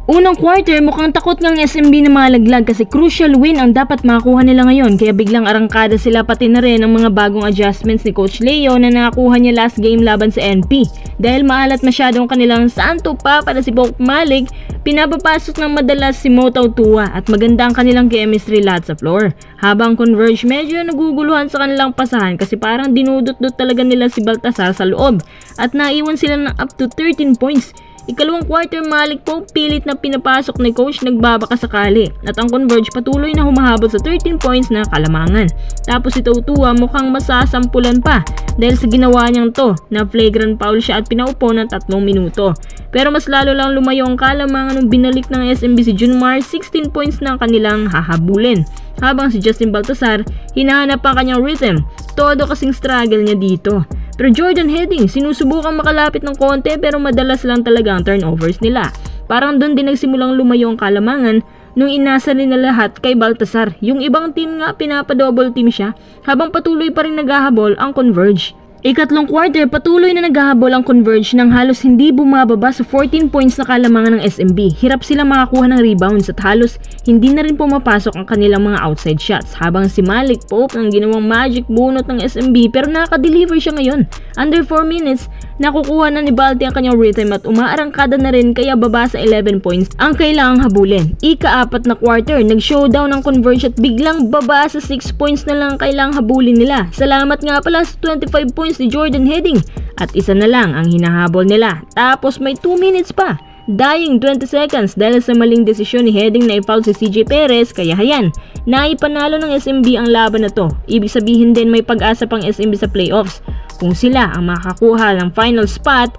Unang quarter, mukhang takot ng SMB na malaglag kasi crucial win ang dapat makakuha nila ngayon kaya biglang arangkada sila pati na rin ang mga bagong adjustments ni Coach Leo na nakakuha niya last game laban sa NP. Dahil maalat masyadong kanilang santo papa na si Pop Malik, pinapapasok ng madalas si Motaw Tua at maganda ang kanilang chemistry lahat sa floor. Habang Converge medyo naguguluhan sa kanilang pasahan kasi parang dinudot-dot talaga nila si Baltasar sa loob at naiwan sila ng up to 13 points. Ikalawang quarter, Malik po pilit na pinapasok ni coach nagbabaka sakali at ang Converge patuloy na humahabol sa 13 points na kalamangan. Tapos si Tua mukhang masasampulan pa dahil sa ginawa niyang to na flagrant foul siya at pinaupo ng 3 minuto. Pero mas lalo lang lumayo ang kalamangan nung binalik ng SMB si Junmar 16 points na kanilang hahabulin. Habang si Justin Baltasar hinahanap ang kanyang rhythm, todo kasing struggle niya dito. Pero Jordan Heading, sinusubukang makalapit ng konti pero madalas lang talaga ang turnovers nila. Parang doon din nagsimulang lumayo ang kalamangan nung inasa nila lahat kay Baltasar. Yung ibang team nga pinapa-double team siya habang patuloy pa rin naghahabol ang Converge. Ikatlong quarter, patuloy na naghahabol ang Converge nang halos hindi bumababa sa 14 points na kalamangan ng SMB. Hirap silang makakuha ng rebounds at halos hindi na rin pumapasok ang kanilang mga outside shots. Habang si Malik Pope ang ginawang magic bunot ng SMB pero nakaka-deliver siya ngayon. Under 4 minutes, nakukuha na ni Balti ang kanyang rhythm at umaarangkada na rin kaya baba sa 11 points ang kailangang habulin. Ika-4 na quarter, nag-showdown ang Converge at biglang baba sa 6 points na lang kailangang habulin nila. Salamat nga pala sa 25 points ni Jordan Heading at isa na lang ang hinahabol nila. Tapos may 2 minutes pa. Dying 20 seconds dahil sa maling desisyon ni Heading na i-foul si CJ Perez kaya hayan, naipanalo ng SMB ang laban na to. Ibig sabihin din may pag-asa pang SMB sa playoffs. Kung sila ang makakuha ng final spot,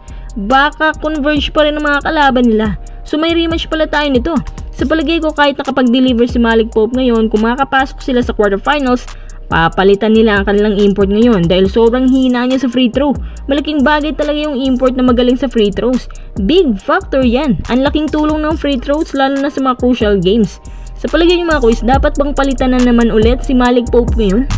baka Converge pa rin ang mga kalaban nila. So may rematch pala tayo nito. Sa palagay ko kahit nakapag-deliver si Malik Pope ngayon, kung makakapasok sila sa quarterfinals, papalitan nila ang kanilang import ngayon dahil sobrang hina niya sa free throw. Malaking bagay talaga yung import na magaling sa free throws. Big factor yan. Ang laking tulong ng free throws lalo na sa mga crucial games. Sa palagay niyo mga quiz, dapat bang palitan na naman ulit si Malik Pope ngayon?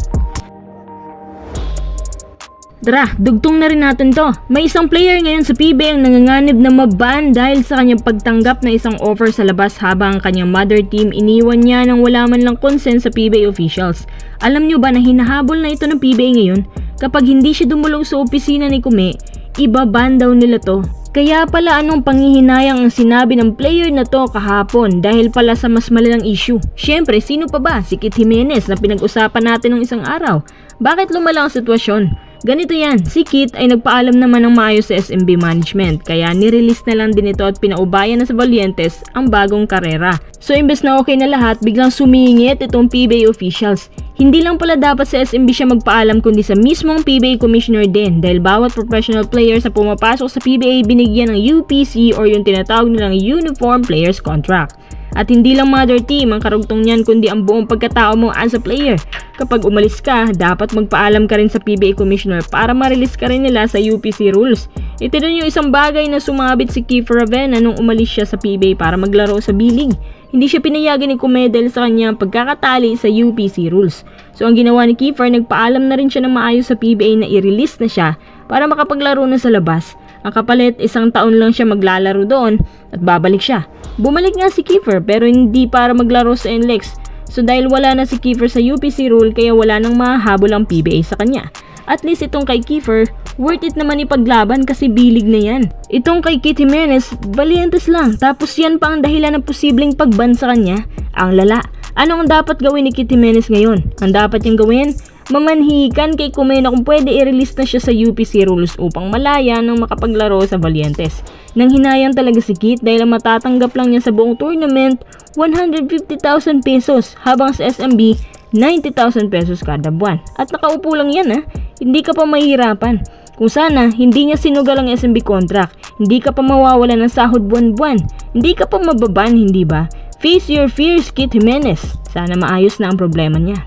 Tara, dugtong na rin natin to. May isang player ngayon sa PBA ang nanganganib na maban dahil sa kanyang pagtanggap na isang offer sa labas habang ang kanyang mother team iniwan niya nang wala man lang consent sa PBA officials. Alam nyo ba na hinahabol na ito ng PBA ngayon? Kapag hindi siya dumulong sa opisina ni Kume, ibaban daw nila to. Kaya pala anong panghihinayang ang sinabi ng player na to kahapon dahil pala sa mas malalang issue. Siyempre, sino pa ba? Si Kit Jimenez na pinag-usapan natin ng isang araw. Bakit lumala ang sitwasyon? Ganito yan, si Kit ay nagpaalam naman ng maayos sa SMB management kaya nirelease na lang din ito at pinaubayan na sa Valientes ang bagong karera. So imbes na okay na lahat, biglang sumingit itong PBA officials. Hindi lang pala dapat sa SMB siya magpaalam kundi sa mismong PBA commissioner din dahil bawat professional players na pumapasok sa PBA binigyan ng UPC or yung tinatawag nilang Uniform Players Contract. At hindi lang mother team ang karugtong niyan kundi ang buong pagkatao mo as a player. Kapag umalis ka, dapat magpaalam ka rin sa PBA Commissioner para ma-release ka rin nila sa UPC rules. Ito din yung isang bagay na sumabit si Kiefer Ravena nung umalis siya sa PBA para maglaro sa B-League. Hindi siya pinayagan ni Kume dahil sa kanyang pagkakatali sa UPC rules. So ang ginawa ni Kiefer, nagpaalam na rin siya ng maayos sa PBA na i-release na siya para makapaglaro na sa labas. Ang kapalit, 1 taon lang siya maglalaro doon at babalik siya. Bumalik nga si Kiefer pero hindi para maglaro sa NLEX. So dahil wala na si Kiefer sa UPC rule kaya wala nang mahahabol ang PBA sa kanya. At least itong kay Kiefer, worth it naman ipaglaban kasi bilig na yan. Itong kay Kit Jimenez, Valientes lang. Tapos yan pa ang dahilan ng posibleng pagban sa kanya. Ang lala. Ano ang dapat gawin ni Kit Jimenez ngayon? Ang dapat niyang gawin? Mamanhikan kay Kume na kung pwede i-release na siya sa UPC rules upang malaya nang makapaglaro sa Valientes. Nang hinayang talaga si Kit dahil ang matatanggap lang niya sa buong tournament 150,000 pesos habang sa SMB 90,000 pesos kada buwan. At nakaupo lang yan ha, hindi ka pa mahihirapan. Kung sana hindi niya sinugal ang SMB contract, hindi ka pa mawawala ng sahod buwan-buwan, hindi ka pa mababan, hindi ba? Face your fears, Kit Jimenez. Sana maayos na ang problema niya.